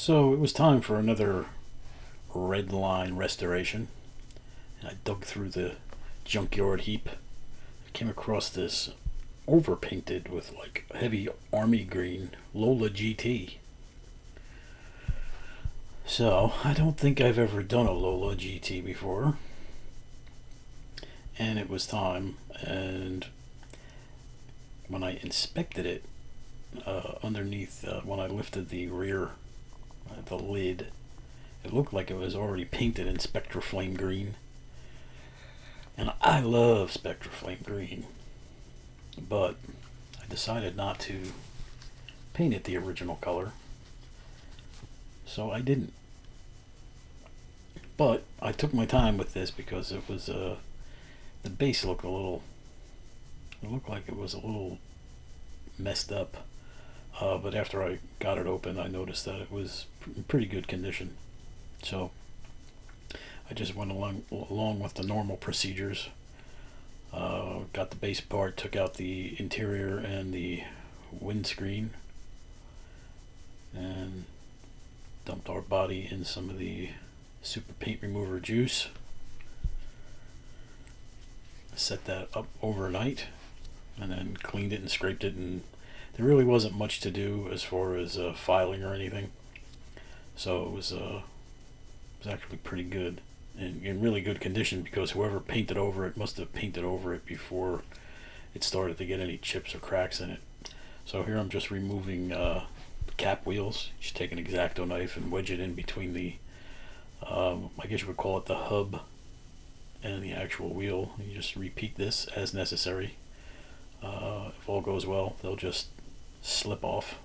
So it was time for another Redline restoration. And I dug through the junkyard heap. I came across this overpainted with like heavy army green Lola G.T. So I don't think I've ever done a Lola G.T. before. And it was time. And when I inspected it, underneath, when I lifted the rear, the lid, it looked like it was already painted in Spectra Flame Green. And I love Spectra Flame Green. But I decided not to paint it the original color. So I didn't. But I took my time with this because it was, the base looked it looked like it was a little messed up. But after I got it open, I noticed that it was in pretty good condition. So I just went along with the normal procedures. Got the base part, took out the interior and the windscreen, and dumped our body in some of the super paint remover juice. Set that up overnight, and then cleaned it and scraped it, and there really wasn't much to do as far as filing or anything. So it was actually pretty good and in really good condition, because whoever painted over it must have painted over it before it started to get any chips or cracks in it. So here I'm just removing the cap wheels. Just take an X-Acto knife and wedge it in between the, I guess you would call it the hub, and the actual wheel. You just repeat this as necessary. If all goes well, they'll just slip off.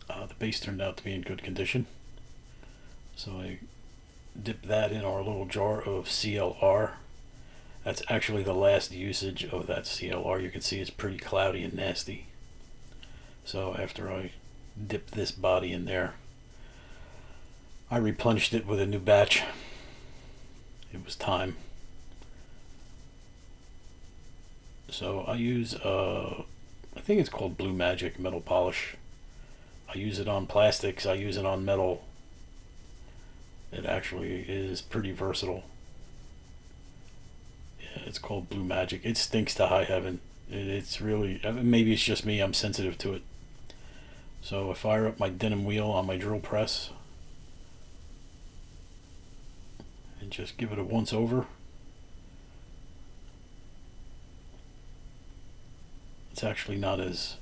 The base turned out to be in good condition, so I dipped that in our little jar of CLR. That's actually the last usage of that CLR. You can see it's pretty cloudy and nasty. So after I dipped this body in there, I replenished it with a new batch. It was time. So I use, I think it's called Blue Magic metal polish. I use it on plastics, I use it on metal. It actually is pretty versatile. Yeah, it's called Blue Magic. It stinks to high heaven. It's really, maybe it's just me, I'm sensitive to it. So I fire up my denim wheel on my drill press and just give it a once over. It's actually not as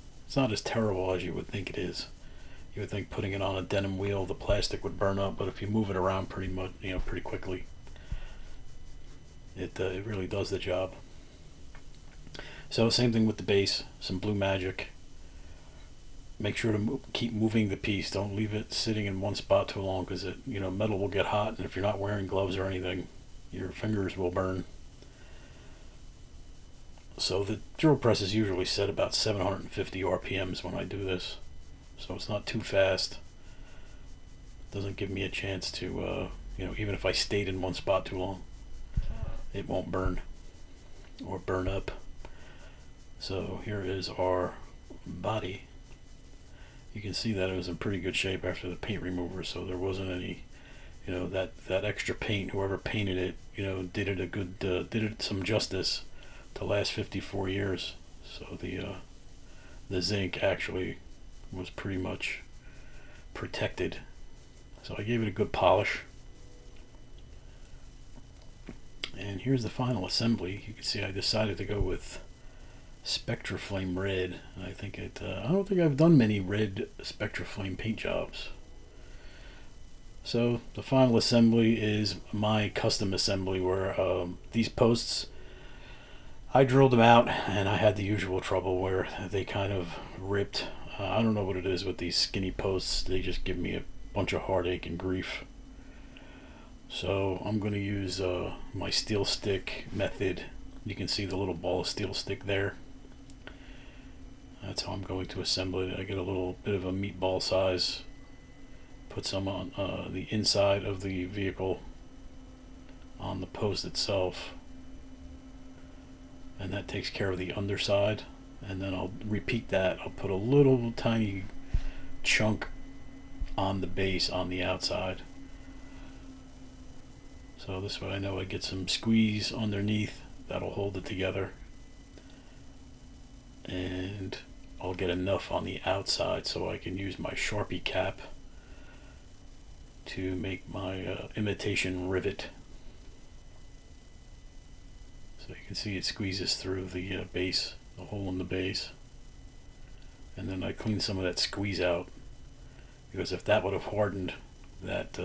terrible as you would think it is. You would think putting it on a denim wheel, the plastic would burn up, but if you move it around pretty quickly, it really does the job. So same thing with the base, some Blue Magic. Make sure to keep moving the piece. Don't leave it sitting in one spot too long, because metal will get hot, and if you're not wearing gloves or anything, your fingers will burn. So the drill press is usually set about 750 RPMs when I do this, so it's not too fast. Doesn't give me a chance to, even if I stayed in one spot too long, it won't burn or burn up. So here is our body. You can see that it was in pretty good shape after the paint remover, so there wasn't any, that extra paint. Whoever painted it, did it some justice to last 54 years. So the zinc actually was pretty much protected. So I gave it a good polish. And here's the final assembly. You can see I decided to go with Spectra Flame Red. I think I don't think I've done many red Spectra Flame paint jobs. So the final assembly is my custom assembly, where these posts, I drilled them out, and I had the usual trouble where they kind of ripped. I don't know what it is with these skinny posts. They just give me a bunch of heartache and grief. So I'm going to use my steel stick method. You can see the little ball of steel stick there. That's how I'm going to assemble it. I get a little bit of a meatball size. Put some on the inside of the vehicle, on the post itself. And that takes care of the underside. And then I'll repeat that. I'll put a little tiny chunk on the base on the outside. So this way I know I get some squeeze underneath that'll hold it together, and I'll get enough on the outside so I can use my Sharpie cap to make my imitation rivet. So you can see it squeezes through the base, the hole in the base. And then I clean some of that squeeze out, because if that would have hardened, that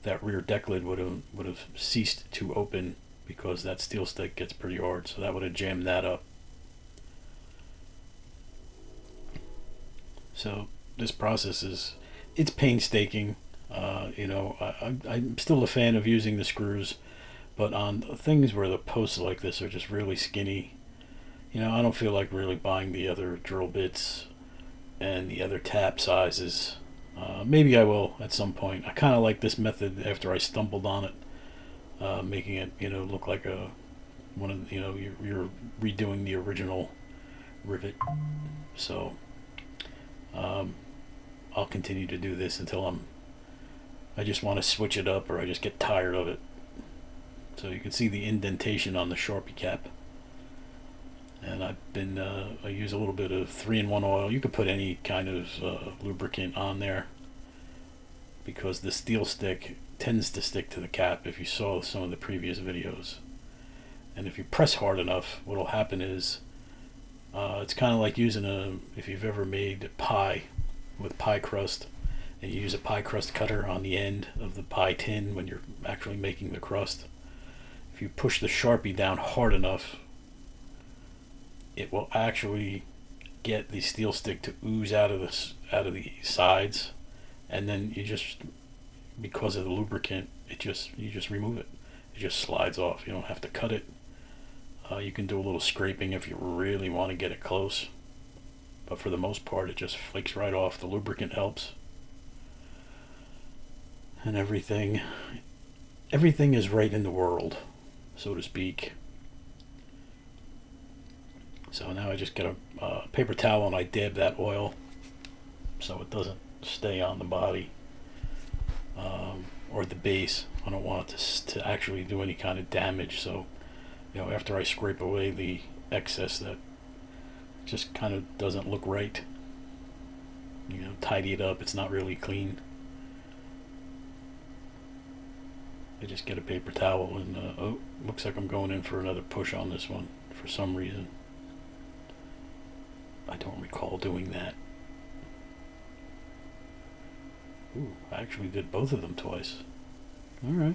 that rear deck lid would have ceased to open, because that steel stick gets pretty hard. So that would have jammed that up. So this process it's painstaking. I'm still a fan of using the screws, but on things where the posts like this are just really skinny, I don't feel like really buying the other drill bits and the other tap sizes. Maybe I will at some point. I kind of like this method after I stumbled on it, making it look like one of you're redoing the original rivet. So I'll continue to do this until I just want to switch it up, or I just get tired of it. So you can see the indentation on the Sharpie cap. And I use a little bit of 3-in-1 oil. You could put any kind of lubricant on there, because the steel stick tends to stick to the cap if you saw some of the previous videos. And if you press hard enough, what'll happen is it's kind of like using if you've ever made pie with pie crust, and you use a pie crust cutter on the end of the pie tin when you're actually making the crust. If you push the Sharpie down hard enough, it will actually get the steel stick to ooze out of the sides, and then because of the lubricant, you just remove it. It just slides off. You don't have to cut it. You can do a little scraping if you really want to get it close, but for the most part it just flakes right off. The lubricant helps, and everything is right in the world, so to speak. So now I just get a paper towel and I dab that oil so it doesn't stay on the body or the base. I don't want it to actually do any kind of damage. So after I scrape away the excess that just kind of doesn't look right, tidy it up, it's not really clean, I just get a paper towel and looks like I'm going in for another push on this one for some reason. I don't recall doing that. Ooh, I actually did both of them twice. Alright.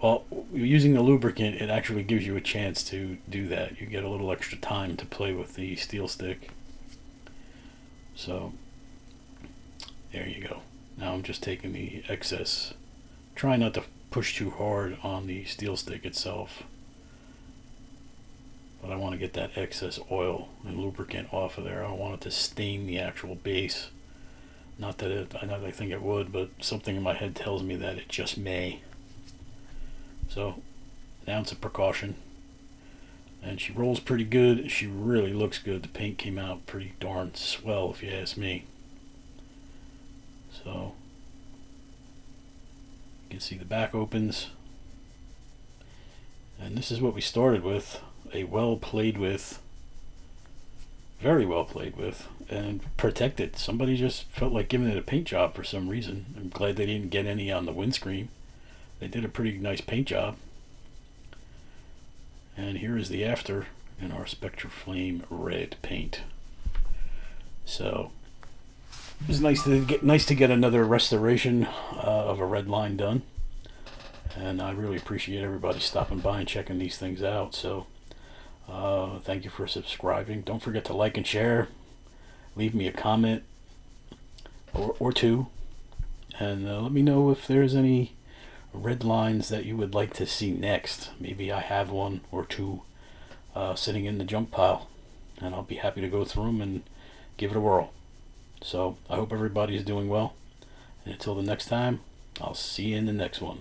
Well, using the lubricant, it actually gives you a chance to do that. You get a little extra time to play with the steel stick. So, there you go. Now I'm just taking the excess. Try not to push too hard on the steel stick itself, but I want to get that excess oil and lubricant off of there. I don't want it to stain the actual base. Not that I think it would, but something in my head tells me that it just may. So, an ounce of precaution. And she rolls pretty good. She really looks good. The paint came out pretty darn swell, if you ask me. So, you can see the back opens. And this is what we started with. A well played with, very well played with, and protected. Somebody just felt like giving it a paint job for some reason. I'm glad they didn't get any on the windscreen. They did a pretty nice paint job. And here is the after in our Spectra Flame red paint. So it was nice to get another restoration of a Redline done. And I really appreciate everybody stopping by and checking these things out. So thank you for subscribing. Don't forget to like and share. Leave me a comment or two, and let me know if there's any red lines that you would like to see next. Maybe I have one or two sitting in the junk pile, and I'll be happy to go through them and give it a whirl. So I hope everybody is doing well, and until the next time, I'll see you in the next one.